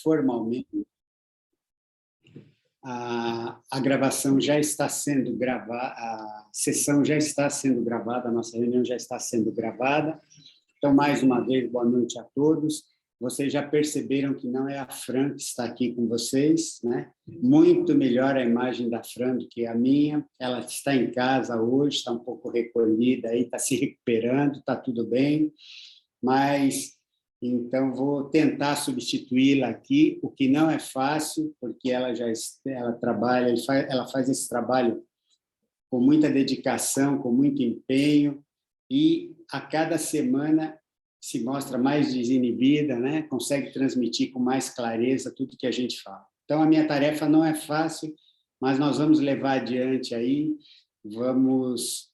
Formalmente, a gravação já está sendo gravada, a sessão já está sendo gravada, a nossa reunião já está sendo gravada. Então, mais uma vez, boa noite a todos. Vocês já perceberam que não é a Fran que está aqui com vocês, né? Muito melhor a imagem da Fran do que a minha. Ela está em casa hoje, está um pouco recolhida, aí, está se recuperando, está tudo bem, mas... Então, vou tentar substituí-la aqui, o que não é fácil, porque ela trabalha, ela faz esse trabalho com muita dedicação, com muito empenho, e a cada semana se mostra mais desinibida, né? Consegue transmitir com mais clareza tudo que a gente fala. Então, a minha tarefa não é fácil, mas nós vamos levar adiante aí, vamos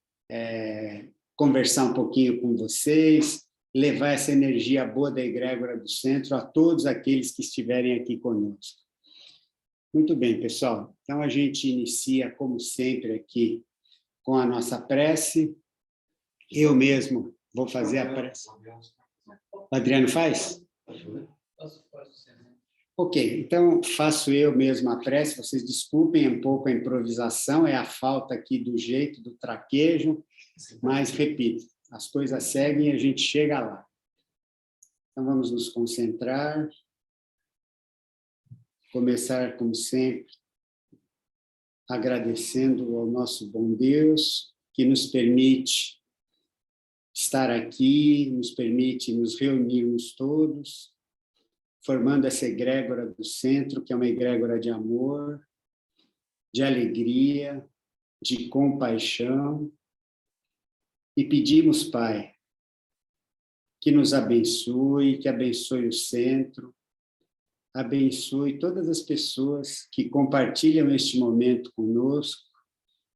conversar um pouquinho com vocês, levar essa energia boa da egrégora do centro a todos aqueles que estiverem aqui conosco. Muito bem, pessoal. Então, a gente inicia, como sempre, aqui com a nossa prece. Eu mesmo vou fazer a prece. O Adriano faz? Ok, então faço eu mesmo a prece. Vocês desculpem um pouco a improvisação, é a falta aqui do jeito, do traquejo, mas, repito, as coisas seguem e a gente chega lá. Então, vamos nos concentrar. Começar, como sempre, agradecendo ao nosso bom Deus, que nos permite estar aqui, nos permite nos reunirmos todos, formando essa egrégora do centro, que é uma egrégora de amor, de alegria, de compaixão. E pedimos, Pai, que nos abençoe, que abençoe o centro, abençoe todas as pessoas que compartilham este momento conosco,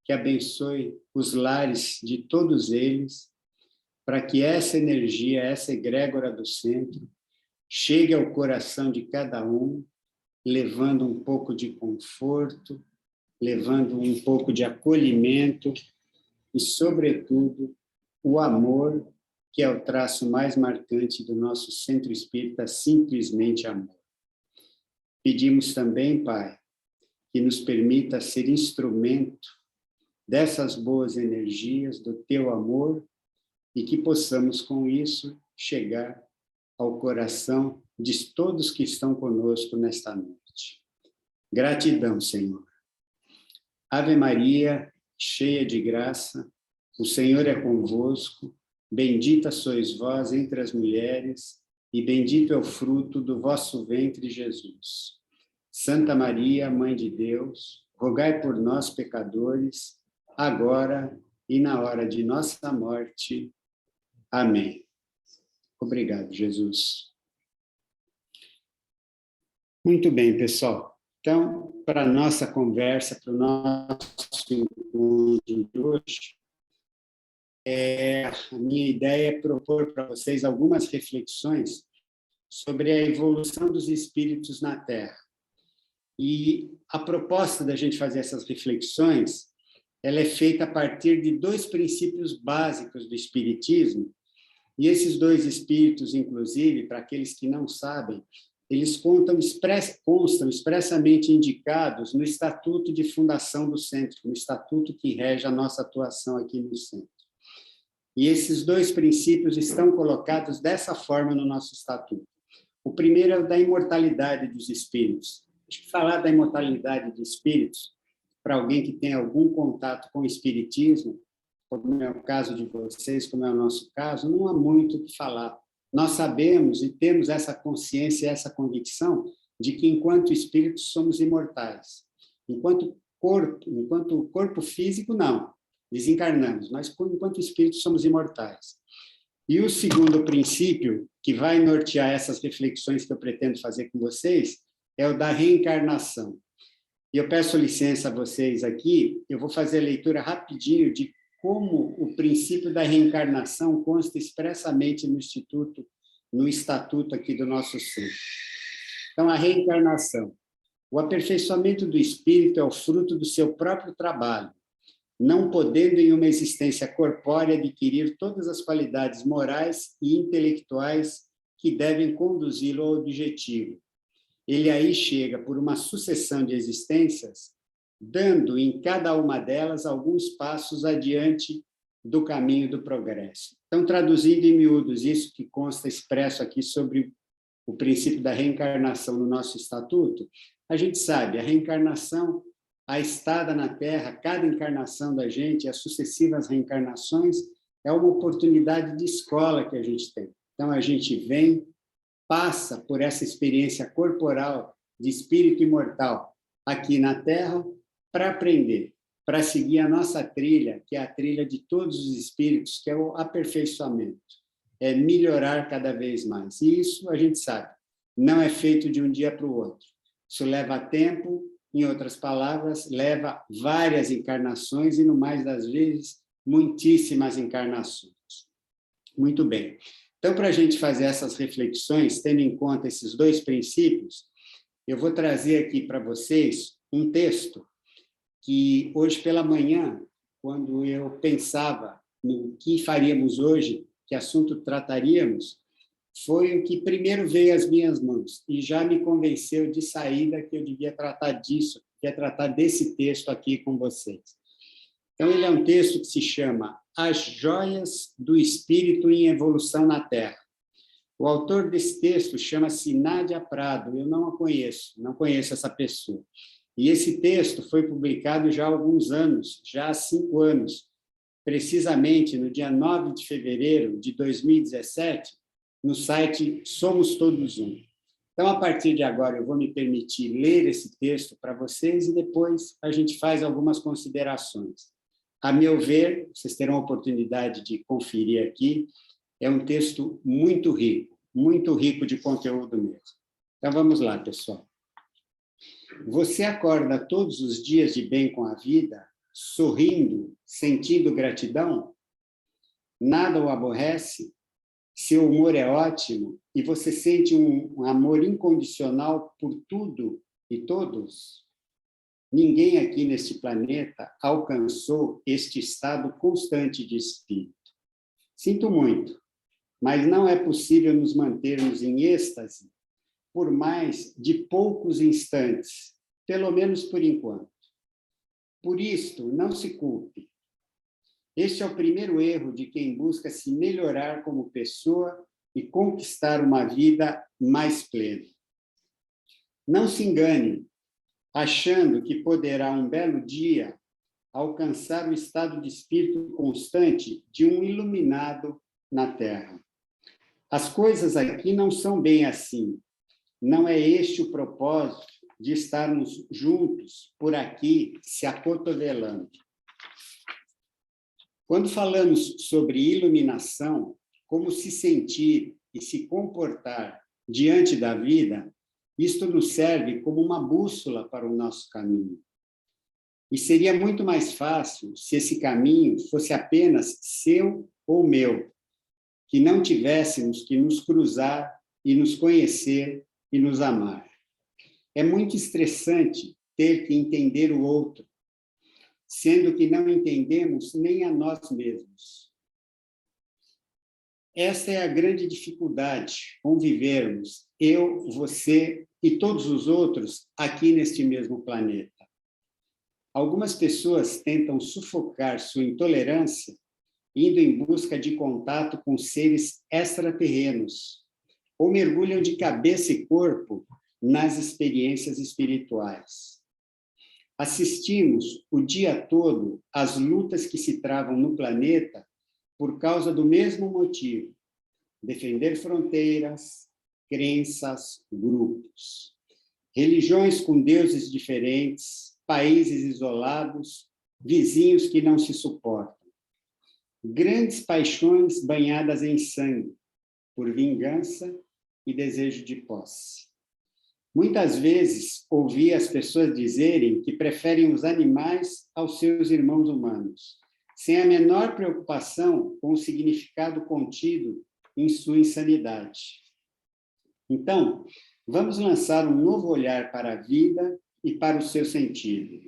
que abençoe os lares de todos eles, para que essa energia, essa egrégora do centro, chegue ao coração de cada um, levando um pouco de conforto, levando um pouco de acolhimento e, sobretudo, o amor, que é o traço mais marcante do nosso centro espírita, simplesmente amor. Pedimos também, Pai, que nos permita ser instrumento dessas boas energias, do teu amor, e que possamos, com isso, chegar ao coração de todos que estão conosco nesta noite. Gratidão, Senhor. Ave Maria, cheia de graça, o Senhor é convosco, bendita sois vós entre as mulheres, e bendito é o fruto do vosso ventre, Jesus. Santa Maria, Mãe de Deus, rogai por nós, pecadores, agora e na hora de nossa morte. Amém. Obrigado, Jesus. Muito bem, pessoal. Então, para a nossa conversa, para o nosso encontro de hoje, a minha ideia é propor para vocês algumas reflexões sobre a evolução dos espíritos na Terra. E a proposta da gente fazer essas reflexões, ela é feita a partir de dois princípios básicos do Espiritismo, e esses dois espíritos, inclusive, para aqueles que não sabem, eles constam expressamente indicados no Estatuto de Fundação do Centro, no Estatuto que rege a nossa atuação aqui no Centro. E esses dois princípios estão colocados dessa forma no nosso estatuto. O primeiro é o da imortalidade dos espíritos. Acho que falar da imortalidade dos espíritos, para alguém que tem algum contato com o espiritismo, como é o caso de vocês, como é o nosso caso, não há muito o que falar. Nós sabemos e temos essa consciência, essa convicção de que, enquanto espíritos, somos imortais. Enquanto corpo físico, não. Desencarnamos, mas enquanto espíritos somos imortais. E o segundo princípio, que vai nortear essas reflexões que eu pretendo fazer com vocês, é o da reencarnação. E eu peço licença a vocês aqui, eu vou fazer a leitura rapidinho de como o princípio da reencarnação consta expressamente no estatuto aqui do nosso centro. Então, a reencarnação. O aperfeiçoamento do espírito é o fruto do seu próprio trabalho, não podendo em uma existência corpórea adquirir todas as qualidades morais e intelectuais que devem conduzi-lo ao objetivo. ele aí chega por uma sucessão de existências, dando em cada uma delas alguns passos adiante do caminho do progresso. Então, traduzindo em miúdos isso que consta expresso aqui sobre o princípio da reencarnação no nosso estatuto, a gente sabe, a reencarnação, a estada na Terra, cada encarnação da gente, as sucessivas reencarnações, é uma oportunidade de escola que a gente tem. Então, a gente vem, passa por essa experiência corporal de espírito imortal aqui na Terra para aprender, para seguir a nossa trilha, que é a trilha de todos os espíritos, que é o aperfeiçoamento, é melhorar cada vez mais. E isso a gente sabe, não é feito de um dia para o outro. Isso leva tempo, em outras palavras, leva várias encarnações e, no mais das vezes, muitíssimas encarnações. Muito bem. Então, para a gente fazer essas reflexões, tendo em conta esses dois princípios, eu vou trazer aqui para vocês um texto que hoje pela manhã, quando eu pensava no que faríamos hoje, que assunto trataríamos, foi o que primeiro veio às minhas mãos e já me convenceu de saída que eu devia tratar disso, que é tratar desse texto aqui com vocês. Então, ele é um texto que se chama As Joias do Espírito em Evolução na Terra. O autor desse texto chama-se Nádia Prado, eu não a conheço, não conheço essa pessoa. E esse texto foi publicado já há alguns anos, já há 5 anos, precisamente no dia 9 de fevereiro de 2017, no site Somos Todos Um. Então, a partir de agora, eu vou me permitir ler esse texto para vocês e depois a gente faz algumas considerações. A meu ver, vocês terão a oportunidade de conferir aqui, é um texto muito rico de conteúdo mesmo. Então, vamos lá, pessoal. Você acorda todos os dias de bem com a vida, sorrindo, sentindo gratidão? Nada o aborrece? Seu humor é ótimo e você sente um amor incondicional por tudo e todos? Ninguém aqui neste planeta alcançou este estado constante de espírito. Sinto muito, mas não é possível nos mantermos em êxtase por mais de poucos instantes, pelo menos por enquanto. Por isto, não se culpe. Este é o primeiro erro de quem busca se melhorar como pessoa e conquistar uma vida mais plena. Não se engane, achando que poderá um belo dia alcançar o estado de espírito constante de um iluminado na Terra. As coisas aqui não são bem assim. Não é este o propósito de estarmos juntos por aqui, se acotovelando. Quando falamos sobre iluminação, como se sentir e se comportar diante da vida, isto nos serve como uma bússola para o nosso caminho. E seria muito mais fácil se esse caminho fosse apenas seu ou meu, que não tivéssemos que nos cruzar e nos conhecer e nos amar. É muito estressante ter que entender o outro, sendo que não entendemos nem a nós mesmos. Esta é a grande dificuldade, convivermos, eu, você e todos os outros aqui neste mesmo planeta. Algumas pessoas tentam sufocar sua intolerância indo em busca de contato com seres extraterrenos, ou mergulham de cabeça e corpo nas experiências espirituais. Assistimos o dia todo às lutas que se travam no planeta por causa do mesmo motivo: defender fronteiras, crenças, grupos. Religiões com deuses diferentes, países isolados, vizinhos que não se suportam. Grandes paixões banhadas em sangue, por vingança e desejo de posse. Muitas vezes ouvi as pessoas dizerem que preferem os animais aos seus irmãos humanos, sem a menor preocupação com o significado contido em sua insanidade. Então, vamos lançar um novo olhar para a vida e para o seu sentido.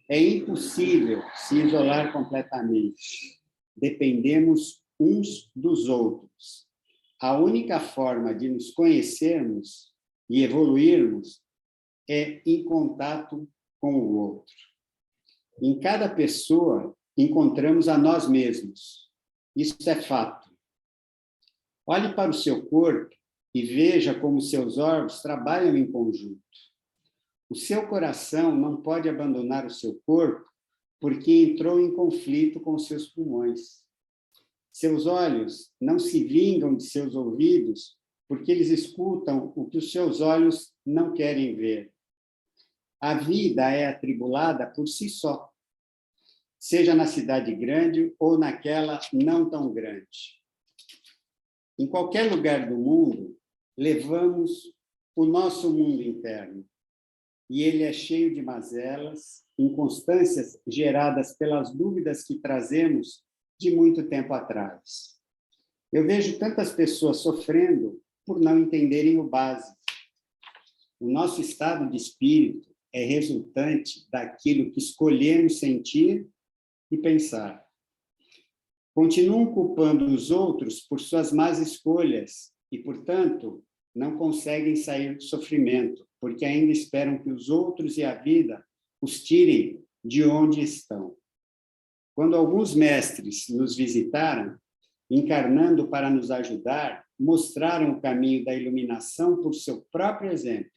É impossível se isolar completamente. Dependemos uns dos outros. A única forma de nos conhecermos e evoluirmos é em contato com o outro. Em cada pessoa, encontramos a nós mesmos. Isso é fato. Olhe para o seu corpo e veja como seus órgãos trabalham em conjunto. O seu coração não pode abandonar o seu corpo porque entrou em conflito com seus pulmões. Seus olhos não se vingam de seus ouvidos porque eles escutam o que os seus olhos não querem ver. A vida é atribulada por si só, seja na cidade grande ou naquela não tão grande. Em qualquer lugar do mundo, levamos o nosso mundo interno, e ele é cheio de mazelas, inconstâncias geradas pelas dúvidas que trazemos de muito tempo atrás. Eu vejo tantas pessoas sofrendo por não entenderem o básico. O nosso estado de espírito é resultante daquilo que escolhemos sentir e pensar. Continuam culpando os outros por suas más escolhas e, portanto, não conseguem sair do sofrimento, porque ainda esperam que os outros e a vida os tirem de onde estão. Quando alguns mestres nos visitaram, encarnando para nos ajudar, mostraram o caminho da iluminação por seu próprio exemplo.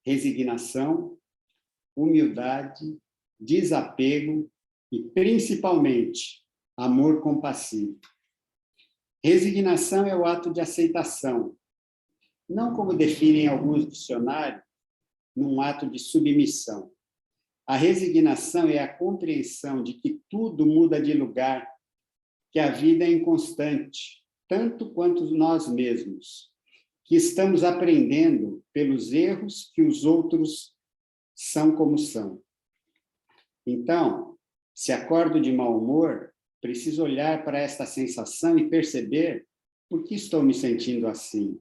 Resignação, humildade, desapego e, principalmente, amor compassivo. Resignação é o ato de aceitação, não como definem alguns dicionários, num ato de submissão. A resignação é a compreensão de que tudo muda de lugar, que a vida é inconstante, tanto quanto nós mesmos, que estamos aprendendo pelos erros que os outros são como são. Então, se acordo de mau humor, preciso olhar para esta sensação e perceber por que estou me sentindo assim.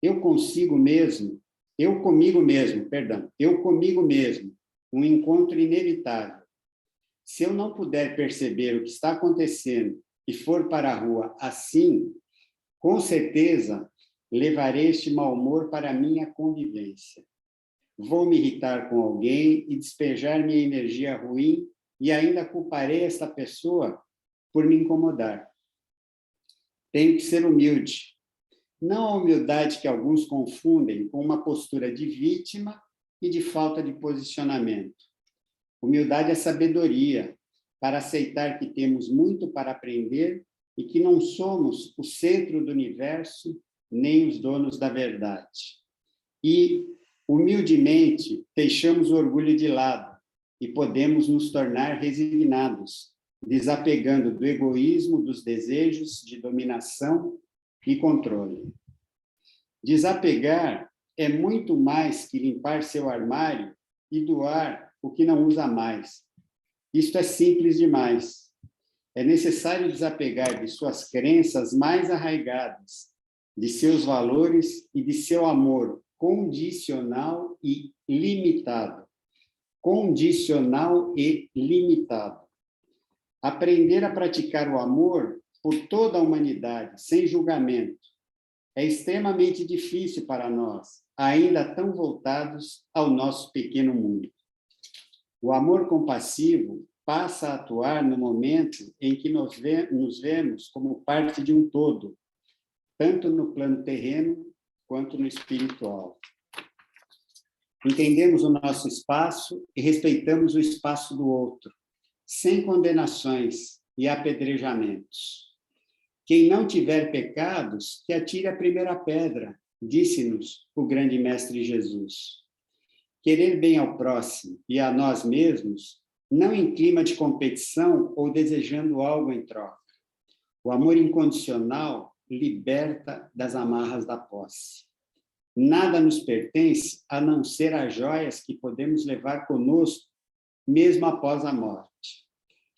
Eu comigo mesmo, um encontro inevitável. Se eu não puder perceber o que está acontecendo e for para a rua assim, com certeza levarei este mau humor para a minha convivência. Vou me irritar com alguém e despejar minha energia ruim e ainda culparei esta pessoa por me incomodar. Tenho que ser humilde. Não a humildade que alguns confundem com uma postura de vítima e de falta de posicionamento. Humildade é sabedoria para aceitar que temos muito para aprender e que não somos o centro do universo nem os donos da verdade. E, humildemente, deixamos o orgulho de lado e podemos nos tornar resignados, desapegando do egoísmo, dos desejos de dominação e controle. Desapegar é muito mais que limpar seu armário e doar o que não usa mais. Isto é simples demais. É necessário desapegar de suas crenças mais arraigadas, de seus valores e de seu amor condicional e limitado. Condicional e limitado. Aprender a praticar o amor por toda a humanidade, sem julgamento, é extremamente difícil para nós, ainda tão voltados ao nosso pequeno mundo. O amor compassivo passa a atuar no momento em que nos vemos como parte de um todo, tanto no plano terreno quanto no espiritual. Entendemos o nosso espaço e respeitamos o espaço do outro, sem condenações e apedrejamentos. Quem não tiver pecados, que atire a primeira pedra, disse-nos o grande mestre Jesus. Querer bem ao próximo e a nós mesmos, não em clima de competição ou desejando algo em troca. O amor incondicional liberta das amarras da posse. Nada nos pertence a não ser as joias que podemos levar conosco, mesmo após a morte.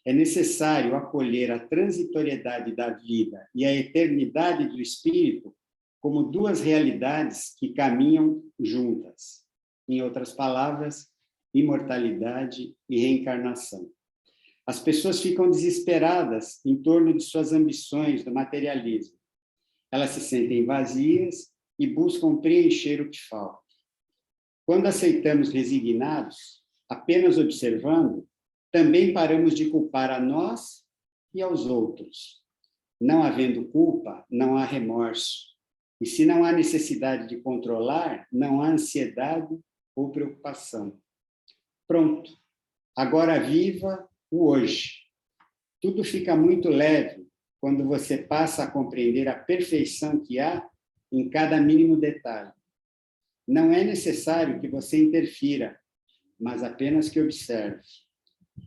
É necessário acolher a transitoriedade da vida e a eternidade do espírito como duas realidades que caminham juntas. Em outras palavras, imortalidade e reencarnação. As pessoas ficam desesperadas em torno de suas ambições do materialismo. Elas se sentem vazias e buscam preencher o que falta. Quando aceitamos resignados, apenas observando, também paramos de culpar a nós e aos outros. Não havendo culpa, não há remorso. E se não há necessidade de controlar, não há ansiedade ou preocupação. Pronto. Agora viva o hoje. Tudo fica muito leve quando você passa a compreender a perfeição que há em cada mínimo detalhe. Não é necessário que você interfira, mas apenas que observe.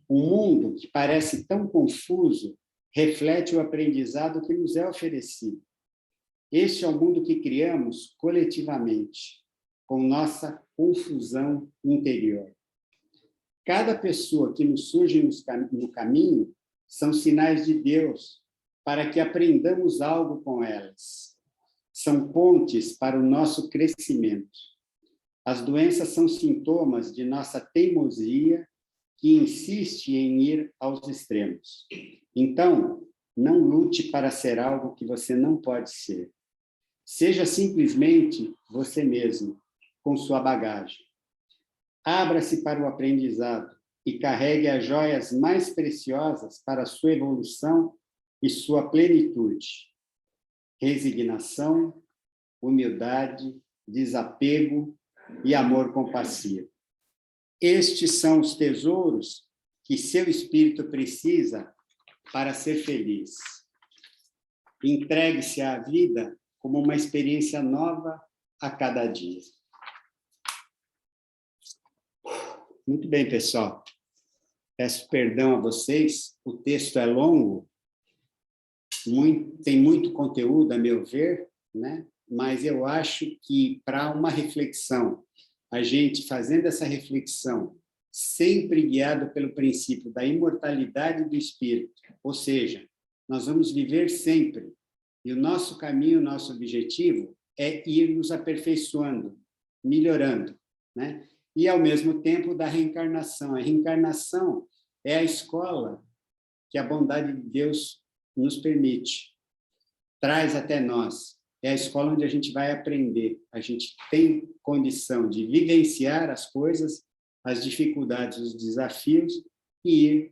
O mundo que parece tão confuso reflete o aprendizado que nos é oferecido. Este é o mundo que criamos coletivamente, com nossa confusão interior. Cada pessoa que nos surge no caminho são sinais de Deus para que aprendamos algo com elas. São pontes para o nosso crescimento. As doenças são sintomas de nossa teimosia que insiste em ir aos extremos. Então, não lute para ser algo que você não pode ser. Seja simplesmente você mesmo, com sua bagagem. Abra-se para o aprendizado e carregue as joias mais preciosas para a sua evolução e sua plenitude. Resignação, humildade, desapego e amor compassivo. Estes são os tesouros que seu espírito precisa para ser feliz. Entregue-se à vida como uma experiência nova a cada dia. Muito bem, pessoal. Peço perdão a vocês, o texto é longo, tem muito conteúdo, a meu ver, né? Mas eu acho que para uma reflexão, a gente fazendo essa reflexão, sempre guiado pelo princípio da imortalidade do espírito, ou seja, nós vamos viver sempre, e o nosso caminho, o nosso objetivo é ir nos aperfeiçoando, melhorando, né? E, ao mesmo tempo, da reencarnação. A reencarnação é a escola que a bondade de Deus nos permite, traz até nós. É a escola onde a gente vai aprender, a gente tem condição de vivenciar as coisas, as dificuldades, os desafios e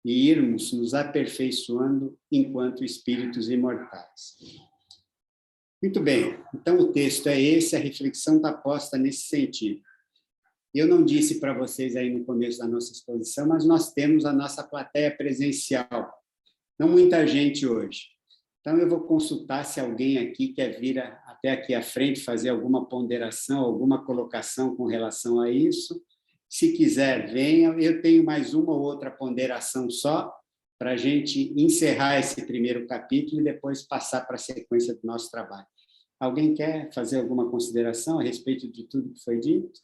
irmos nos aperfeiçoando enquanto espíritos imortais. Muito bem, então o texto é esse, a reflexão está posta nesse sentido. Eu não disse para vocês aí no começo da nossa exposição, mas nós temos a nossa plateia presencial, não muita gente hoje. Então, eu vou consultar se alguém aqui quer vir até aqui à frente, fazer alguma ponderação, alguma colocação com relação a isso. Se quiser, venha. Eu tenho mais uma ou outra ponderação só, para a gente encerrar esse primeiro capítulo e depois passar para a sequência do nosso trabalho. Alguém quer fazer alguma consideração a respeito de tudo que foi dito?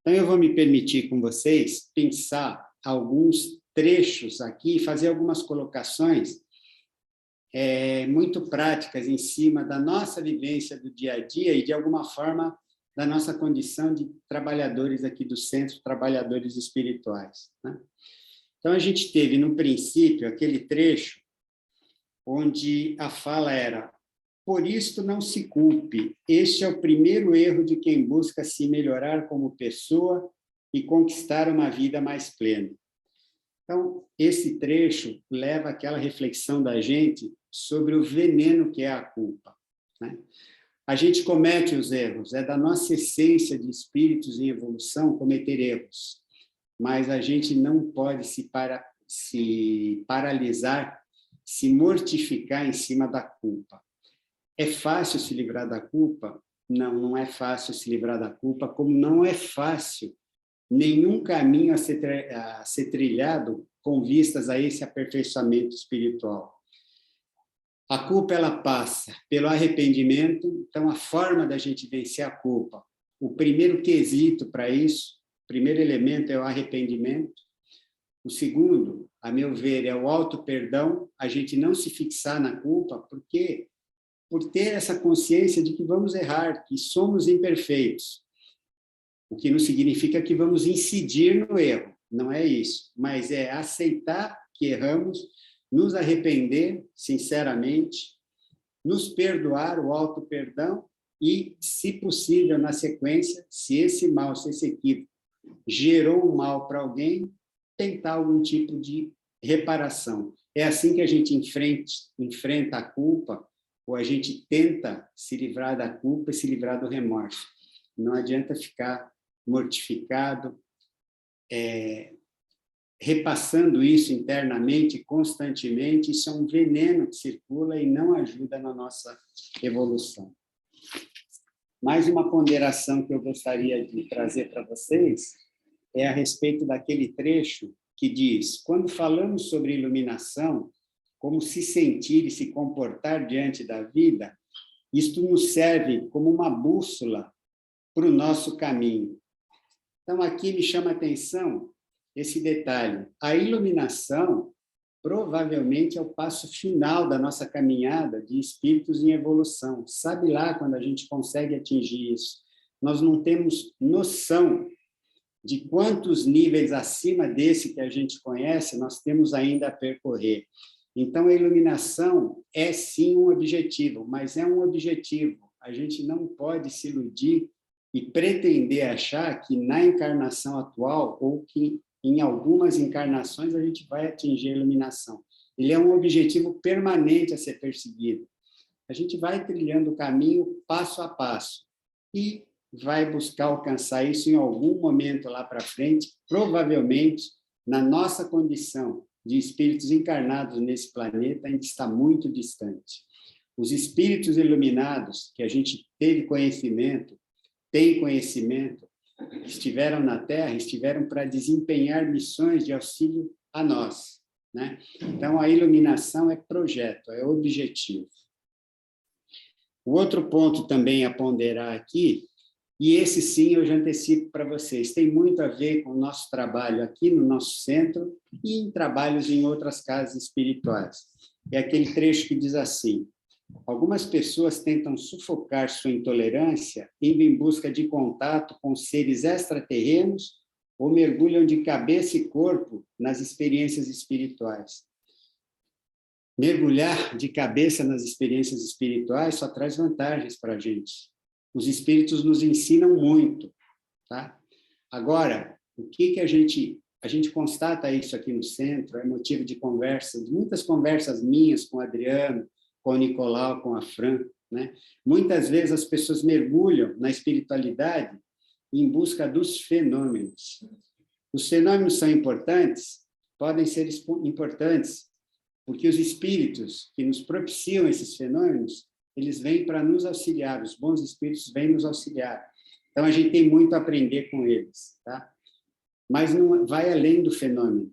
Então, eu vou me permitir com vocês pensar alguns trechos aqui, fazer algumas colocações muito práticas em cima da nossa vivência do dia a dia e, de alguma forma, da nossa condição de trabalhadores aqui do centro, trabalhadores espirituais, né? Então, a gente teve, no princípio, aquele trecho onde a fala era: por isto não se culpe, este é o primeiro erro de quem busca se melhorar como pessoa e conquistar uma vida mais plena. Então, esse trecho leva àquela reflexão da gente sobre o veneno que é a culpa, né? A gente comete os erros, é da nossa essência de espíritos em evolução cometer erros, mas a gente não pode se paralisar, se mortificar em cima da culpa. É fácil se livrar da culpa? Não, não é fácil se livrar da culpa, como não é fácil nenhum caminho a ser trilhado com vistas a esse aperfeiçoamento espiritual. A culpa, ela passa pelo arrependimento. Então, a forma da gente vencer a culpa, o primeiro quesito para isso, o primeiro elemento é o arrependimento. O segundo, a meu ver, é o auto-perdão, a gente não se fixar na culpa, porque por ter essa consciência de que vamos errar, que somos imperfeitos, o que não significa que vamos incidir no erro, não é isso, mas é aceitar que erramos, nos arrepender sinceramente nos perdoar, o auto-perdão, e, se possível, na sequência, se esse mal, se esse equívoco gerou um mal para alguém, tentar algum tipo de reparação. É assim que a gente enfrenta a culpa, ou a gente tenta se livrar da culpa e se livrar do remorso. Não adianta ficar mortificado, repassando isso internamente, constantemente. Isso é um veneno que circula e não ajuda na nossa evolução. Mais uma ponderação que eu gostaria de trazer para vocês é a respeito daquele trecho que diz: quando falamos sobre iluminação, como se sentir e se comportar diante da vida, isto nos serve como uma bússola para o nosso caminho. Então, aqui me chama a atenção esse detalhe. A iluminação provavelmente é o passo final da nossa caminhada de espíritos em evolução. Sabe lá quando a gente consegue atingir isso? Nós não temos noção de quantos níveis acima desse que a gente conhece nós temos ainda a percorrer. Então, a iluminação é sim um objetivo, mas é um objetivo. A gente não pode se iludir e pretender achar que na encarnação atual, ou que em algumas encarnações, a gente vai atingir a iluminação. Ele é um objetivo permanente a ser perseguido. A gente vai trilhando o caminho passo a passo e vai buscar alcançar isso em algum momento lá para frente, provavelmente na nossa condição de espíritos encarnados nesse planeta ainda está muito distante. Os espíritos iluminados que a gente teve conhecimento, tem conhecimento, estiveram na Terra, estiveram para desempenhar missões de auxílio a nós, né? Então, a iluminação é projeto, é objetivo. O outro ponto também a ponderar aqui, e esse sim eu já antecipo para vocês, tem muito a ver com o nosso trabalho aqui no nosso centro e em trabalhos em outras casas espirituais. É aquele trecho que diz assim: algumas pessoas tentam sufocar sua intolerância indo em busca de contato com seres extraterrenos ou mergulham de cabeça e corpo nas experiências espirituais. Mergulhar de cabeça nas experiências espirituais só traz vantagens para a gente. Os espíritos nos ensinam muito, tá? Agora, o que a gente constata isso aqui no centro, é motivo de conversa, de muitas conversas minhas com o Adriano, com o Nicolau, com a Fran, né? Muitas vezes as pessoas mergulham na espiritualidade em busca dos fenômenos. Os fenômenos são importantes? Podem ser importantes, porque os espíritos que nos propiciam esses fenômenos, eles vêm para nos auxiliar, os bons espíritos vêm nos auxiliar. Então, a gente tem muito a aprender com eles, tá? Mas não vai além do fenômeno,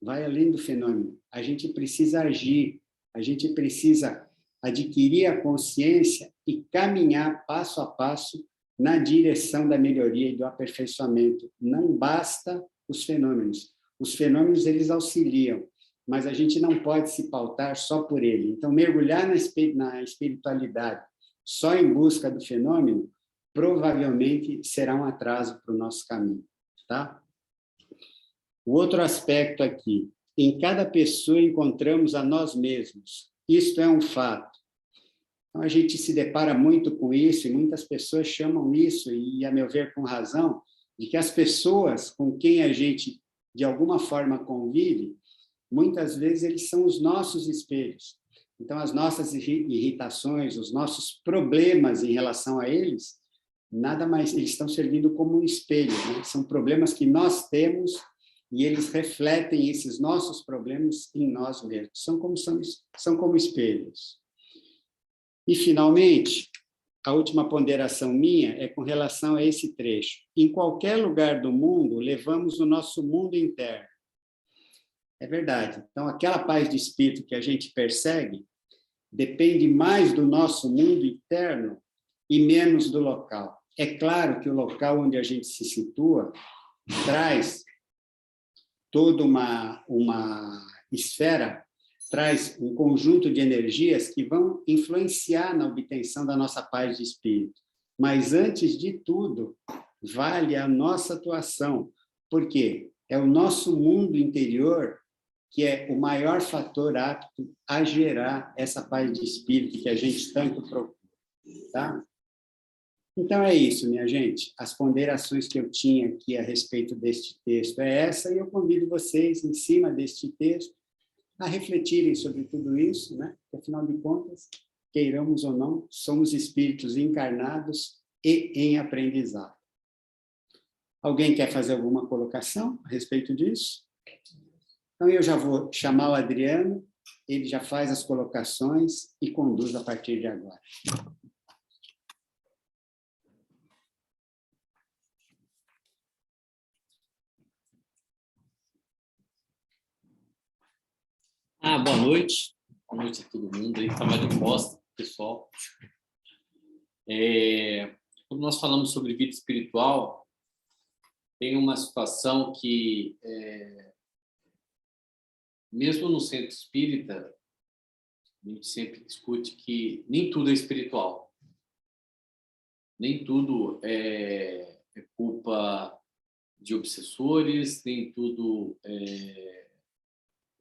vai além do fenômeno. A gente precisa agir, a gente precisa adquirir a consciência e caminhar passo a passo na direção da melhoria e do aperfeiçoamento. Não basta os fenômenos. Os fenômenos, eles auxiliam, mas a gente não pode se pautar só por ele. Então, mergulhar na espiritualidade só em busca do fenômeno, provavelmente será um atraso para o nosso caminho, tá? O outro aspecto aqui: em cada pessoa encontramos a nós mesmos. Isto é um fato. Então, a gente se depara muito com isso, e muitas pessoas chamam isso, e, a meu ver, com razão, de que as pessoas com quem a gente, de alguma forma, convive, muitas vezes eles são os nossos espelhos. Então, as nossas irritações, os nossos problemas em relação a eles, nada mais, eles estão servindo como um espelho, né? São problemas que nós temos e eles refletem esses nossos problemas em nós mesmos. São como espelhos. E, finalmente, a última ponderação minha é com relação a esse trecho. Em qualquer lugar do mundo, levamos o nosso mundo interno. É verdade. Então, aquela paz de espírito que a gente persegue depende mais do nosso mundo interno e menos do local. É claro que o local onde a gente se situa traz toda uma esfera, traz um conjunto de energias que vão influenciar na obtenção da nossa paz de espírito. Mas, antes de tudo, vale a nossa atuação, porque é o nosso mundo interior que é o maior fator apto a gerar essa paz de espírito que a gente tanto procura, tá? Então é isso, minha gente. As ponderações que eu tinha aqui a respeito deste texto é essa, e eu convido vocês, em cima deste texto, a refletirem sobre tudo isso, né? Porque, afinal de contas, queiramos ou não, somos espíritos encarnados e em aprendizado. Alguém quer fazer alguma colocação a respeito disso? Então, eu já vou chamar o Adriano, ele já faz as colocações e conduz a partir de agora. Boa noite. Boa noite a todo mundo aí. Estava de costa, pessoal. Quando nós falamos sobre vida espiritual, tem uma situação que, mesmo no centro espírita, a gente sempre discute que nem tudo é espiritual. Nem tudo é culpa de obsessores, nem tudo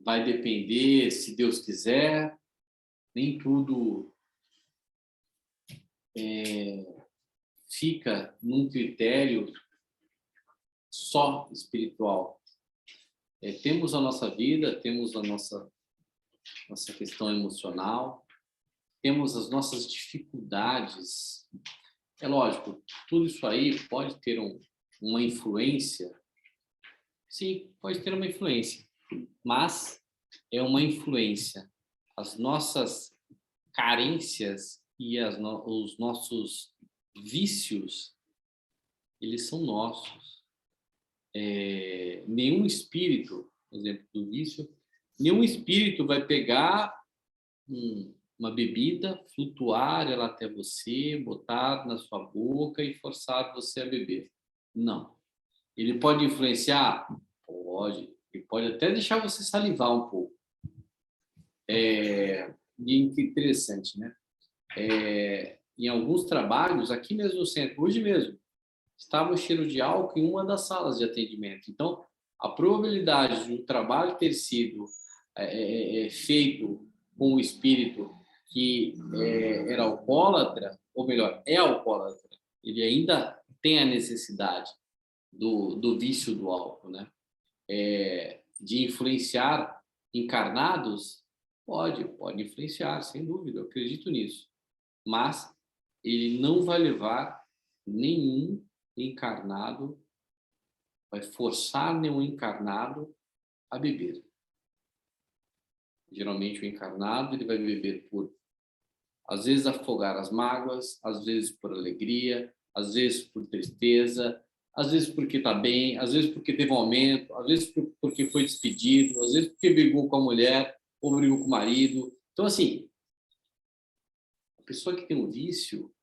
vai depender, se Deus quiser, nem tudo fica num critério só espiritual. Temos a nossa vida, temos a nossa questão emocional, temos as nossas dificuldades. É lógico, tudo isso aí pode ter uma influência. Sim, pode ter uma influência, mas é uma influência. As nossas carências e os nossos vícios, eles são nossos. Nenhum espírito, por exemplo, do vício, nenhum espírito vai pegar uma bebida, flutuar ela até você, botar na sua boca e forçar você a beber. Não. Ele pode influenciar? Pode. Ele pode até deixar você salivar um pouco. E que interessante, né? Em alguns trabalhos, aqui mesmo no centro, hoje mesmo, estava o cheiro de álcool em uma das salas de atendimento. Então, a probabilidade de um trabalho ter sido feito com um espírito que era alcoólatra, ou melhor, é alcoólatra, ele ainda tem a necessidade do vício do álcool, né? De influenciar encarnados, pode influenciar, sem dúvida, eu acredito nisso. Mas ele não vai levar nenhum encarnado, vai forçar nenhum encarnado a beber. Geralmente o encarnado ele vai beber por, às vezes, afogar as mágoas, às vezes por alegria, às vezes por tristeza, às vezes porque está bem, às vezes porque teve um aumento, às vezes porque foi despedido, às vezes porque brigou com a mulher ou brigou com o marido. Então, assim, a pessoa que tem um vício,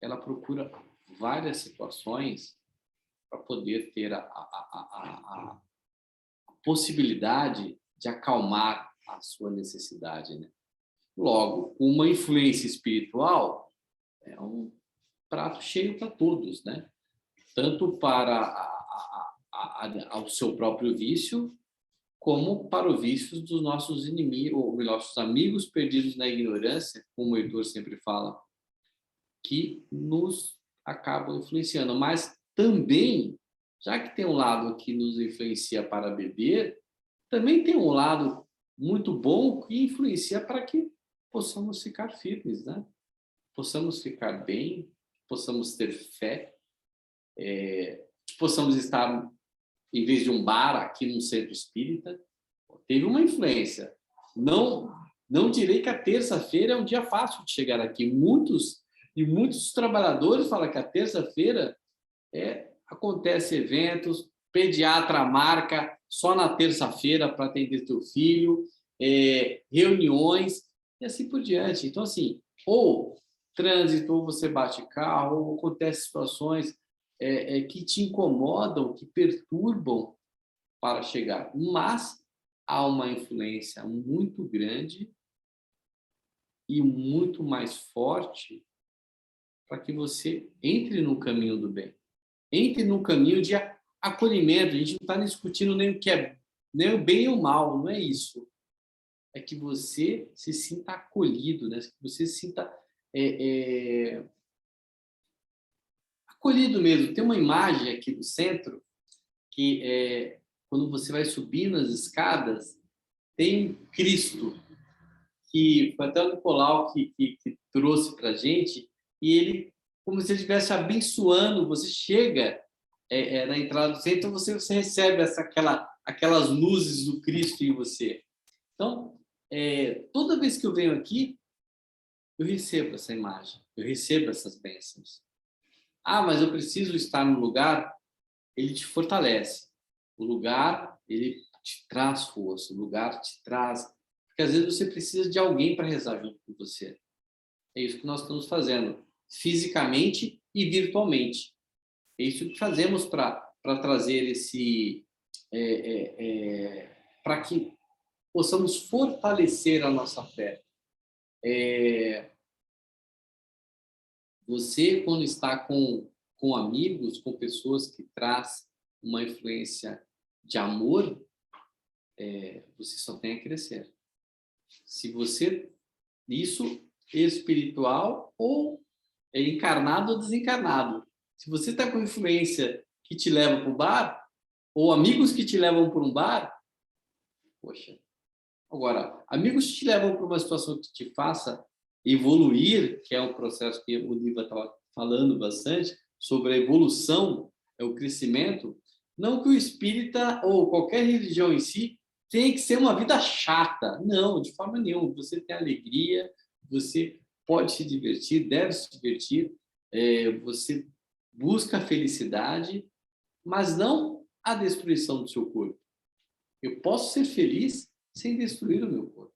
ela procura várias situações para poder ter a possibilidade de acalmar a sua necessidade, né? Logo, uma influência espiritual é um prato cheio para todos, né? Tanto para o seu próprio vício, como para o vício dos nossos inimigos, ou melhor, nossos amigos perdidos na ignorância, como o Heitor sempre fala, que nos acabam influenciando. Mas também, já que tem um lado que nos influencia para beber, também tem um lado muito bom que influencia para que possamos ficar firmes, né? Possamos ficar bem, possamos ter fé, possamos estar, em vez de um bar, aqui num centro espírita. Teve uma influência. Não direi que a terça-feira é um dia fácil de chegar aqui. Muitos trabalhadores falam que a terça-feira acontece eventos, pediatra marca só na terça-feira para atender teu filho, reuniões e assim por diante. Então, assim, ou trânsito, ou você bate carro, ou acontecem situações que te incomodam, que perturbam para chegar. Mas há uma influência muito grande e muito mais forte para que você entre no caminho do bem. Entre no caminho de acolhimento. A gente não está discutindo nem o que é nem o bem e o mal, não é isso. É que você se sinta acolhido, né? Que você se sinta acolhido mesmo. Tem uma imagem aqui do centro que quando você vai subindo as escadas, tem Cristo, que foi até o Nicolau que trouxe para a gente, e ele, como se ele estivesse abençoando, você chega na entrada do centro, você recebe aquelas luzes do Cristo em você. Então, toda vez que eu venho aqui, eu recebo essa imagem, eu recebo essas bênçãos. Ah, mas eu preciso estar no lugar, ele te fortalece. O lugar, ele te traz força, o lugar te traz... Porque às vezes você precisa de alguém para rezar junto com você. É isso que nós estamos fazendo, fisicamente e virtualmente. É isso que fazemos para trazer esse... para que possamos fortalecer a nossa fé. Você, quando está com amigos, com pessoas que traz uma influência de amor, você só tem a crescer. Se você... Isso espiritual ou encarnado ou desencarnado. Se você está com influência que te leva para o bar, ou amigos que te levam para um bar, poxa. Agora, amigos que te levam para uma situação que te faça evoluir, que é um processo que o Diva estava falando bastante, sobre a evolução, o crescimento, não que o espírita ou qualquer religião em si tem que ser uma vida chata. Não, de forma nenhuma. Você tem alegria, você pode se divertir, deve se divertir, você busca a felicidade, mas não a destruição do seu corpo. Eu posso ser feliz sem destruir o meu corpo,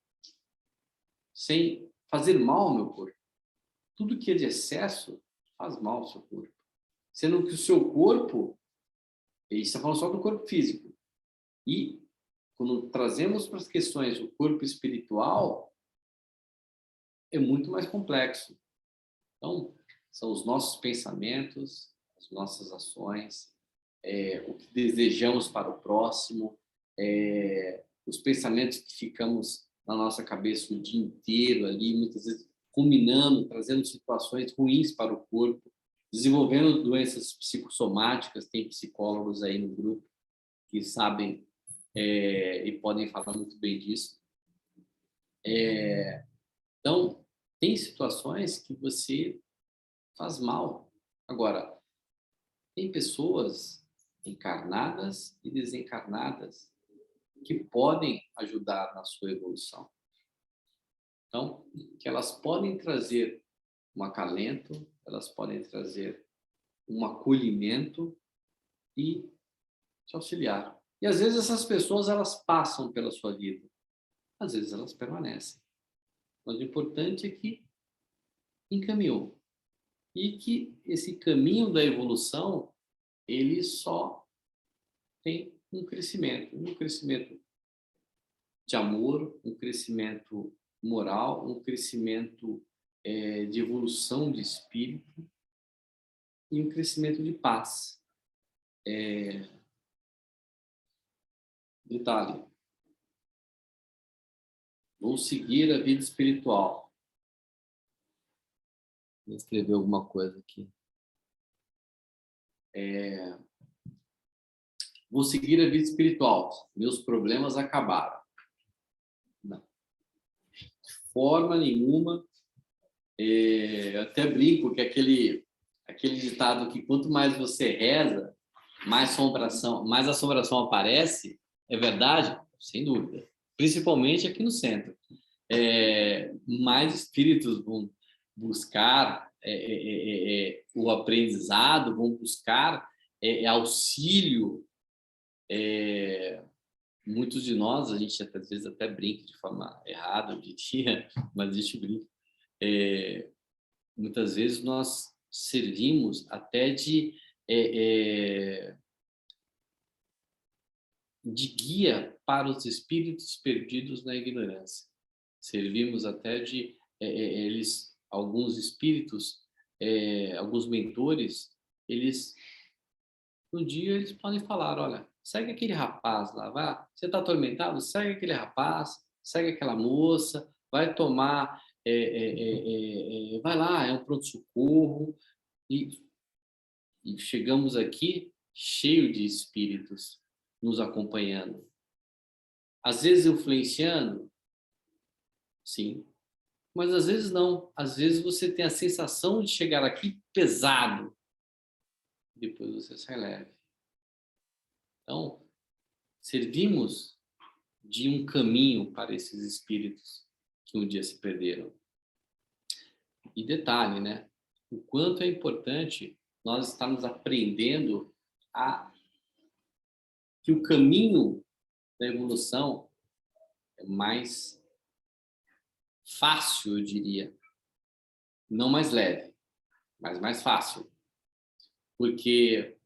sem fazer mal ao meu corpo. Tudo que é de excesso faz mal ao seu corpo. Sendo que o seu corpo, e está falando só do corpo físico, e quando trazemos para as questões o corpo espiritual, é muito mais complexo. Então, são os nossos pensamentos, as nossas ações, o que desejamos para o próximo, os pensamentos que ficamos na nossa cabeça o dia inteiro ali, muitas vezes combinando, trazendo situações ruins para o corpo, desenvolvendo doenças psicossomáticas. Tem psicólogos aí no grupo que sabem e podem falar muito bem disso. Então, tem situações que você faz mal. Agora, tem pessoas encarnadas e desencarnadas que podem ajudar na sua evolução. Então, que elas podem trazer um acalento, elas podem trazer um acolhimento e te auxiliar. E às vezes essas pessoas, elas passam pela sua vida, às vezes elas permanecem. Mas o importante é que encaminhou. E que esse caminho da evolução, ele só tem um crescimento de amor, um crescimento moral, um crescimento de evolução de espírito e um crescimento de paz. Detalhe, vou seguir a vida espiritual. Vou escrever alguma coisa aqui. Vou seguir a vida espiritual. Meus problemas acabaram. Não. De forma nenhuma. Eu até brinco que aquele ditado que quanto mais você reza, mais assombração aparece. É verdade? Sem dúvida. Principalmente aqui no centro. Mais espíritos vão buscar o aprendizado, vão buscar auxílio. Muitos de nós, a gente às vezes até brinca de forma errada, eu diria, mas a gente brinca. Muitas vezes nós servimos até de guia para os espíritos perdidos na ignorância. Servimos até de alguns espíritos, alguns mentores, eles no dia eles podem falar, olha, segue aquele rapaz lá, vai. Você está atormentado? Segue aquele rapaz, segue aquela moça, vai tomar, vai lá, é um pronto-socorro. E chegamos aqui cheio de espíritos nos acompanhando. Às vezes influenciando, sim, mas às vezes não. Às vezes você tem a sensação de chegar aqui pesado, depois você sai leve. Então, servimos de um caminho para esses espíritos que um dia se perderam. E detalhe, né? O quanto é importante nós estarmos aprendendo que o caminho da evolução é mais fácil, eu diria. Não mais leve, mas mais fácil. Porque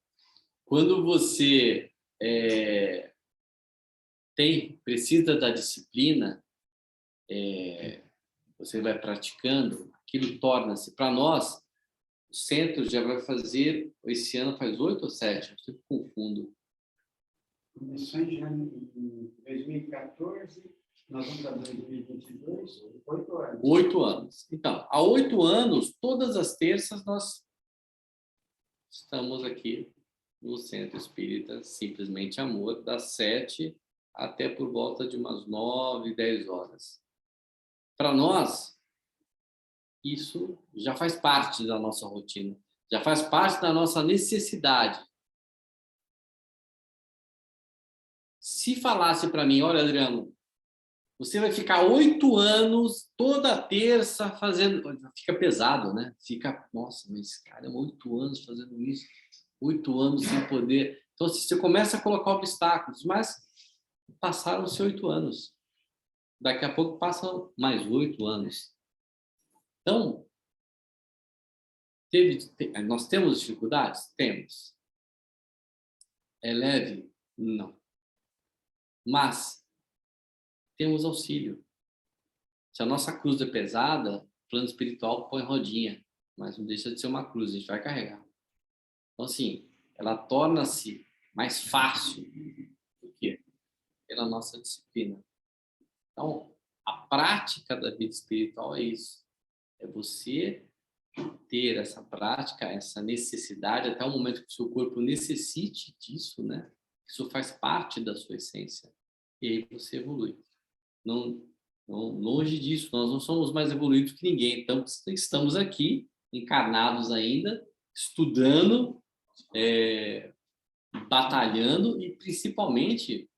quando você precisa da disciplina, você vai praticando, aquilo torna-se, para nós, o centro já vai fazer, esse ano faz 8 ou 7, eu sempre confundo. Começou em 2014, nós vamos para 2022, 8 anos. 8 anos. Então, há 8 anos, todas as terças, nós estamos aqui no Centro Espírita Simplesmente Amor, das 7 até por volta de umas 9, 10 horas. Para nós, isso já faz parte da nossa rotina, já faz parte da nossa necessidade. Se falasse para mim, olha, Adriano, você vai ficar 8 anos, toda terça, fazendo... Fica pesado, né? Fica, nossa, mas, cara, 8 anos fazendo isso, 8 anos sem poder... Então, você começa a colocar obstáculos, mas passaram-se 8 anos. Daqui a pouco passam mais 8 anos. Então, nós temos dificuldades? Temos. É leve? Não. Mas temos auxílio. Se a nossa cruz é pesada, o plano espiritual põe rodinha, mas não deixa de ser uma cruz, a gente vai carregar. Então, assim, ela torna-se mais fácil. Por quê? Pela nossa disciplina. Então, a prática da vida espiritual é isso. É você ter essa prática, essa necessidade, até o momento que o seu corpo necessite disso, né? Isso faz parte da sua essência. E aí você evolui. Não, longe disso, nós não somos mais evoluídos que ninguém. Então, estamos aqui, encarnados ainda, estudando, batalhando e, principalmente,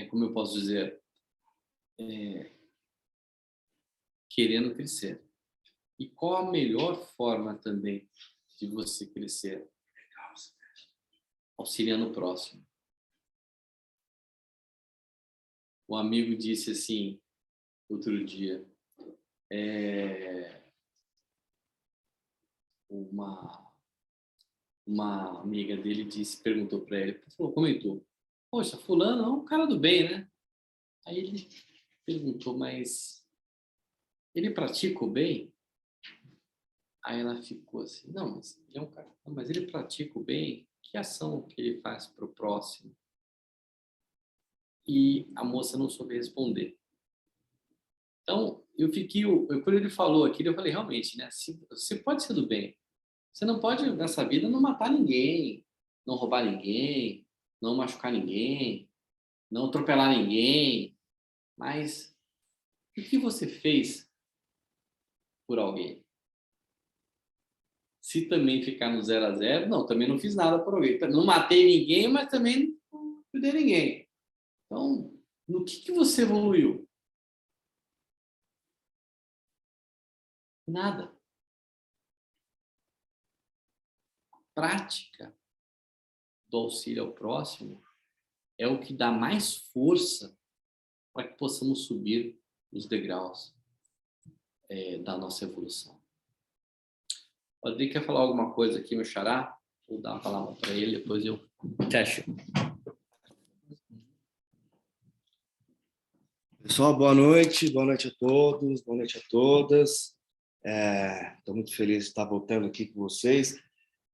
como eu posso dizer, querendo crescer. E qual a melhor forma também de você crescer? Auxiliando o próximo. Um amigo disse assim, outro dia, uma amiga dele perguntou para ele, comentou, poxa, fulano é um cara do bem, né? Aí ele perguntou, mas ele pratica o bem? Aí ela ficou assim, não, mas ele é um cara, não, mas ele pratica o bem? Que ação que ele faz para o próximo? E a moça não soube responder. Então, quando ele falou aquilo, eu falei, realmente, né? Você pode ser do bem. Você não pode, nessa vida, não matar ninguém, não roubar ninguém, não machucar ninguém, não atropelar ninguém. Mas o que você fez por alguém? Se também ficar no 0 a 0, não, também não fiz nada por alguém. Não matei ninguém, mas também não ajudei ninguém. Então, no que você evoluiu? Nada. A prática do auxílio ao próximo é o que dá mais força para que possamos subir os degraus da nossa evolução. O Adri quer falar alguma coisa aqui, meu xará? Vou dar a palavra para ele, depois eu fecho. Pessoal, boa noite a todos, boa noite a todas. Estou muito feliz de estar voltando aqui com vocês.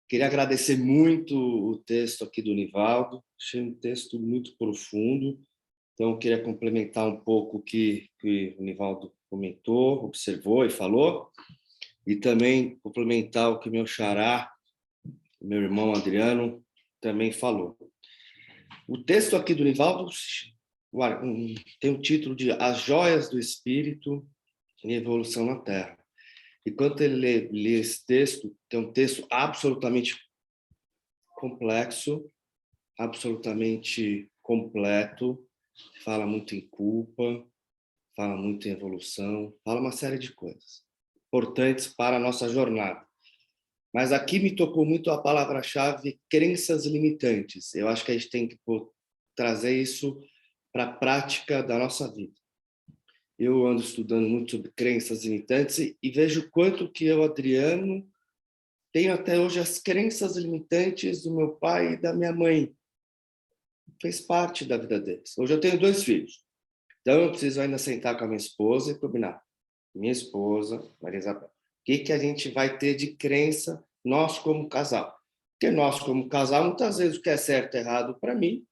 Queria agradecer muito o texto aqui do Nivaldo, achei um texto muito profundo, então eu queria complementar um pouco o que o Nivaldo comentou, observou e falou, e também complementar o que meu xará, meu irmão Adriano, também falou. O texto aqui do Nivaldo tem o título de As Joias do Espírito em Evolução na Terra. E quando ele lê esse texto, que é um texto absolutamente complexo, absolutamente completo, fala muito em culpa, fala muito em evolução, fala uma série de coisas importantes para a nossa jornada. Mas aqui me tocou muito a palavra-chave crenças limitantes. Eu acho que a gente tem que trazer isso para a prática da nossa vida. Eu ando estudando muito sobre crenças limitantes e vejo quanto que eu, Adriano, tenho até hoje as crenças limitantes do meu pai e da minha mãe. Fez parte da vida deles. Hoje eu tenho 2 filhos. Então eu preciso ainda sentar com a minha esposa e combinar. Minha esposa, Maria Isabel, o que a gente vai ter de crença nós como casal? Porque nós como casal, muitas vezes o que é certo e errado para mim,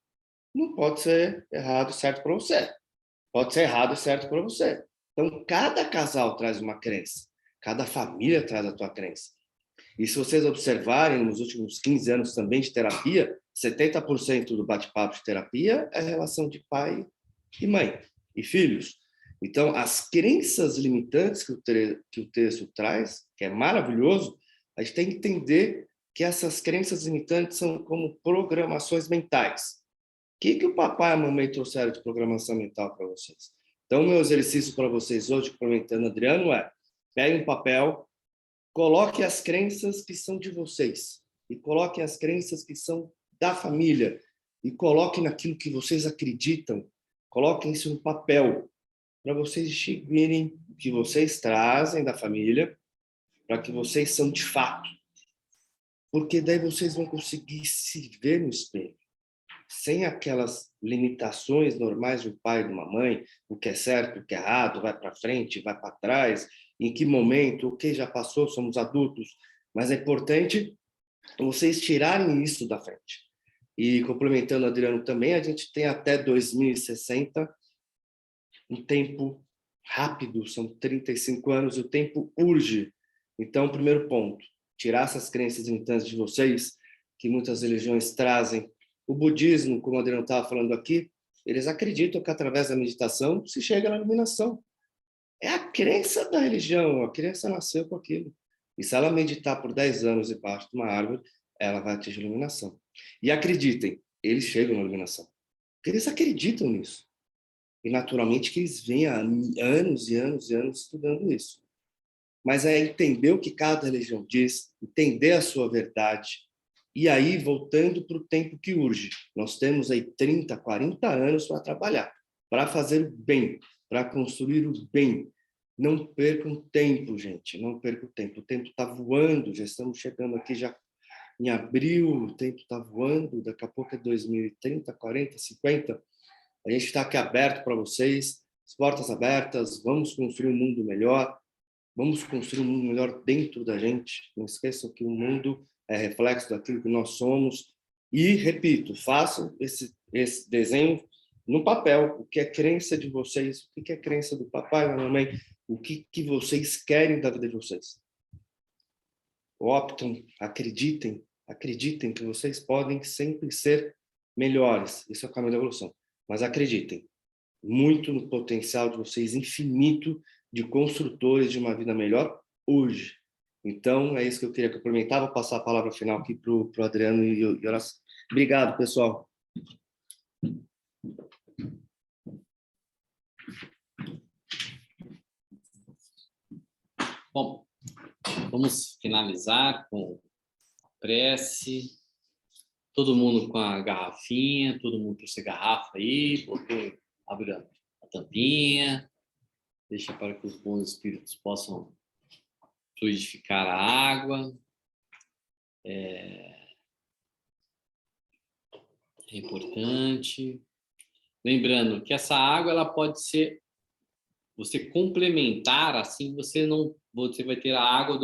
não pode ser errado e certo para você. Pode ser errado e certo para você. Então, cada casal traz uma crença. Cada família traz a tua crença. E se vocês observarem, nos últimos 15 anos também de terapia, 70% do bate-papo de terapia é relação de pai e mãe e filhos. Então, as crenças limitantes que o texto traz, que é maravilhoso, a gente tem que entender que essas crenças limitantes são como programações mentais. O que o papai e a mamãe trouxeram de programação mental para vocês? Então, meu exercício para vocês hoje, complementando Adriano, é: pegue um papel, coloque as crenças que são de vocês e coloque as crenças que são da família e coloque naquilo que vocês acreditam. Coloquem isso no papel para vocês distinguirem o que vocês trazem da família, para que vocês são de fato. Porque daí vocês vão conseguir se ver no espelho, sem aquelas limitações normais de um pai e de uma mãe, o que é certo, o que é errado, vai para frente, vai para trás, em que momento, o que já passou, somos adultos. Mas é importante vocês tirarem isso da frente. E complementando, Adriano, também, a gente tem até 2060 um tempo rápido, são 35 anos, e o tempo urge. Então, primeiro ponto, tirar essas crenças limitantes de vocês, que muitas religiões trazem. O budismo, como o Adriano estava falando aqui, eles acreditam que através da meditação se chega na iluminação. É a crença da religião, a criança nasceu com aquilo. E se ela meditar por 10 anos debaixo de uma árvore, ela vai atingir a iluminação. E acreditem, eles chegam na iluminação. Porque eles acreditam nisso. E naturalmente que eles vêm há anos e anos e anos estudando isso. Mas é entender o que cada religião diz, entender a sua verdade, e aí voltando para o tempo que urge. Nós temos aí 30, 40 anos para trabalhar, para fazer o bem, para construir o bem. Não percam tempo, gente, não percam tempo. O tempo está voando, já estamos chegando aqui já em abril, o tempo está voando, daqui a pouco é 2030, 40, 50. A gente está aqui aberto para vocês, as portas abertas, vamos construir um mundo melhor, vamos construir um mundo melhor dentro da gente. Não esqueçam que o mundo é reflexo daquilo que nós somos. E, repito, façam esse desenho no papel, o que é crença de vocês, o que é crença do papai, da mamãe, o que vocês querem da vida de vocês. Optam, acreditem que vocês podem sempre ser melhores. Isso é o caminho da evolução. Mas acreditem muito no potencial de vocês infinito de construtores de uma vida melhor hoje. Então, é isso que eu queria complementar. Vou passar a palavra final aqui para o Adriano e Horácio. Obrigado, pessoal. Bom, vamos finalizar com a prece. Todo mundo com a garrafinha, todo mundo com essa garrafa aí, abre a tampinha, deixa para que os bons espíritos possam fluidificar a água. É importante. Lembrando que essa água ela pode ser você complementar, assim você vai ter a água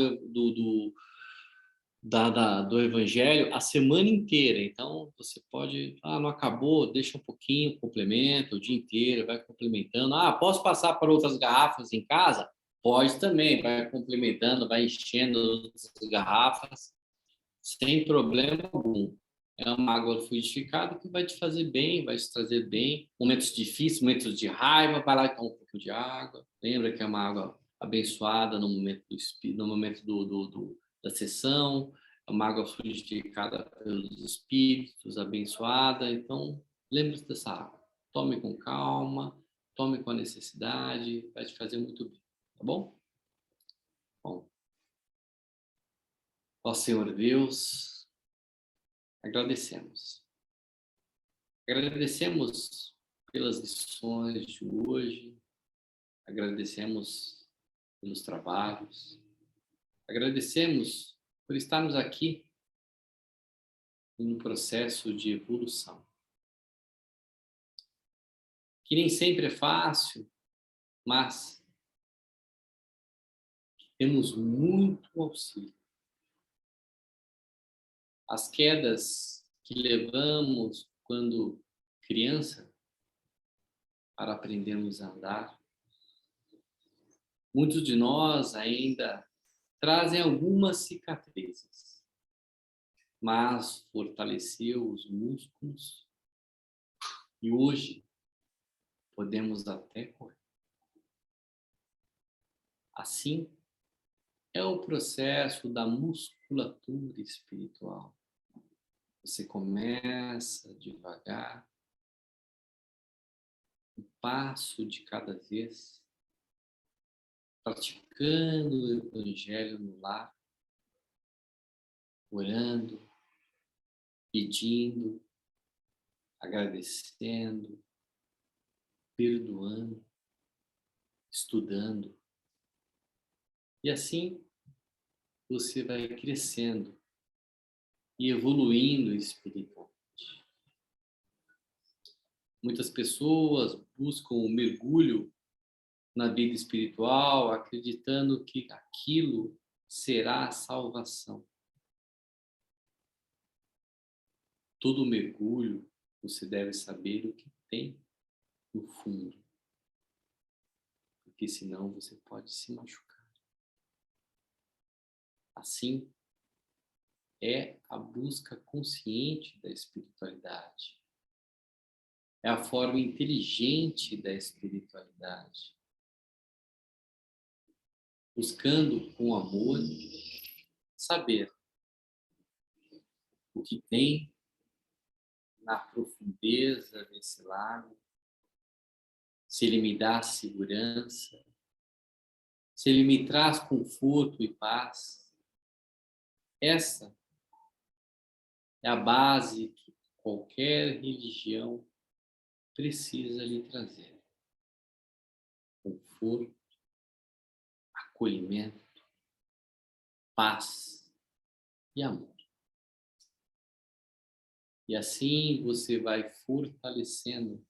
do Evangelho a semana inteira. Então, você pode... não acabou, deixa um pouquinho, complementa o dia inteiro, vai complementando. Posso passar para outras garrafas em casa? Pode também, vai complementando, vai enchendo outras garrafas, sem problema algum. É uma água fluidificada que vai te fazer bem, vai te trazer bem. Momentos difíceis, momentos de raiva, vai lá e toma um pouco de água. Lembra que é uma água abençoada no momento da sessão, é uma água fluidificada pelos espíritos, abençoada. Então, lembre-se dessa água. Tome com calma, tome com a necessidade, vai te fazer muito bem, tá bom? Bom. Ó Senhor Deus, agradecemos. Agradecemos pelas lições de hoje, agradecemos pelos trabalhos, agradecemos por estarmos aqui em um processo de evolução, que nem sempre é fácil, mas temos muito auxílio. As quedas que levamos quando criança para aprendermos a andar, muitos de nós ainda trazem algumas cicatrizes, mas fortaleceu os músculos e hoje podemos até correr. Assim é o processo da musculatura espiritual. Você começa devagar, um passo de cada vez, praticando o Evangelho no lar, orando, pedindo, agradecendo, perdoando, estudando. E assim você vai crescendo e evoluindo espiritualmente. Muitas pessoas buscam o mergulho na vida espiritual, acreditando que aquilo será a salvação. Todo mergulho, você deve saber o que tem no fundo, porque senão você pode se machucar. Assim, é a busca consciente da espiritualidade. É a forma inteligente da espiritualidade. Buscando com amor saber o que tem na profundeza desse lago, se ele me dá segurança, se ele me traz conforto e paz. Essa é a base que qualquer religião precisa lhe trazer. Conforto, acolhimento, paz e amor. E assim você vai fortalecendo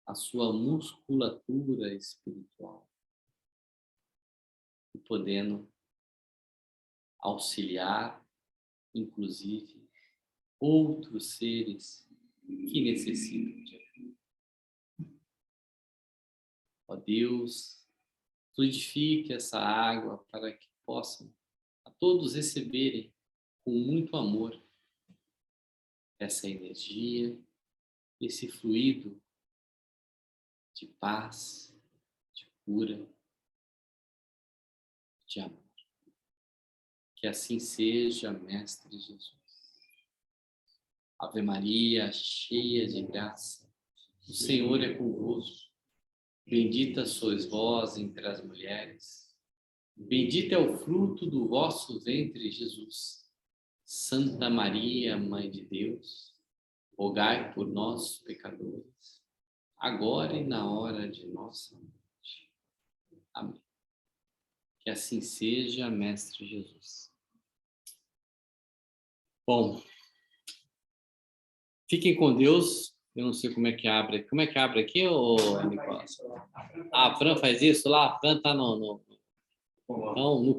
a sua musculatura espiritual e podendo auxiliar, inclusive, outros seres que necessitam de ajuda. Ó Deus, fluidifique essa água para que possam a todos receberem com muito amor essa energia, esse fluido de paz, de cura, de amor. Que assim seja, Mestre Jesus. Ave Maria, cheia de graça, o Senhor é convosco. Bendita sois vós entre as mulheres. Bendito é o fruto do vosso ventre, Jesus. Santa Maria, Mãe de Deus, rogai por nós, pecadores, agora e na hora de nossa morte. Amém. Que assim seja, Mestre Jesus. Bom, fiquem com Deus. Eu não sei como é que abre. Como é que abre aqui, ô Nicolas? A Fran faz isso lá? A Fran está no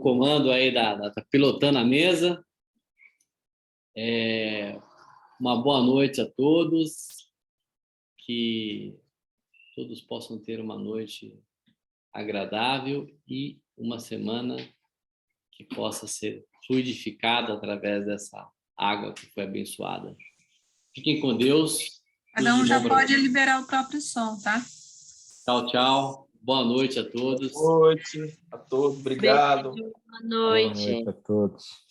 comando aí, tá pilotando a mesa. Uma boa noite a todos, que todos possam ter uma noite agradável e uma semana que possa ser fluidificada através dessa água que foi abençoada. Fiquem com Deus. Cada um já pode liberar o próprio som, tá? Tchau, tchau. Boa noite a todos. Boa noite a todos. Obrigado. Beijo, boa noite. Boa noite a todos.